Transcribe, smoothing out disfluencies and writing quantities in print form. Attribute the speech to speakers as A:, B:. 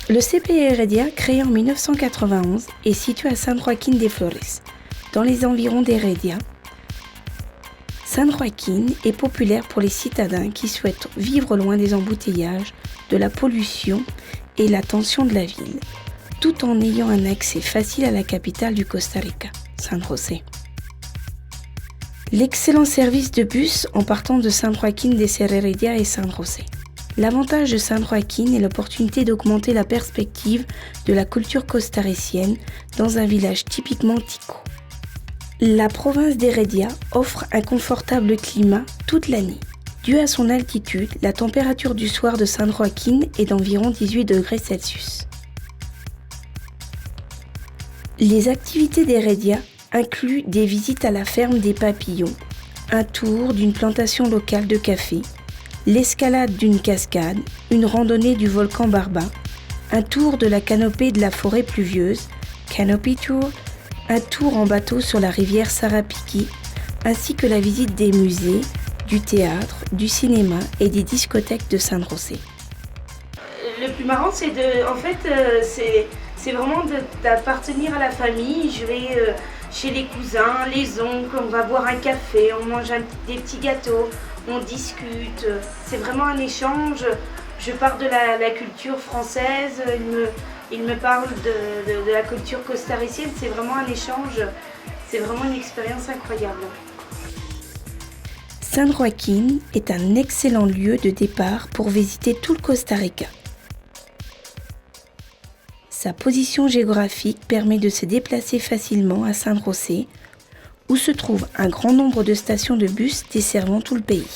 A: Le CPI Heredia, créé en 1991, est situé à San Joaquín de Flores, dans les environs d'Heredia. San Joaquín est populaire pour les citadins qui souhaitent vivre loin des embouteillages, de la pollution et la tension de la ville, tout en ayant un accès facile à la capitale du Costa Rica, San José. L'excellent service de bus en partant de San Joaquín de Heredia et San José. L'avantage de San Joaquín est l'opportunité d'augmenter la perspective de la culture costaricienne dans un village typiquement tico. La province d'Heredia offre un confortable climat toute l'année. Dû à son altitude, la température du soir de San Joaquín est d'environ 18 degrés Celsius. Les activités d'Heredia incluent des visites à la ferme des papillons, un tour d'une plantation locale de café, l'escalade d'une cascade, une randonnée du volcan Barba, un tour de la canopée de la forêt pluvieuse, Canopy Tour, un tour en bateau sur la rivière Sarapiquí, ainsi que la visite des musées, du théâtre, du cinéma et des discothèques de San José.
B: Le plus marrant, c'est vraiment d'appartenir à la famille. Je vais chez les cousins, les oncles, on va boire un café, on mange des petits gâteaux, on discute. C'est vraiment un échange. Je pars de la culture française, il me parle de la culture costaricienne. C'est vraiment un échange, c'est vraiment une expérience incroyable.
A: San Joaquín est un excellent lieu de départ pour visiter tout le Costa Rica. Sa position géographique permet de se déplacer facilement à San José, où se trouve un grand nombre de stations de bus desservant tout le pays.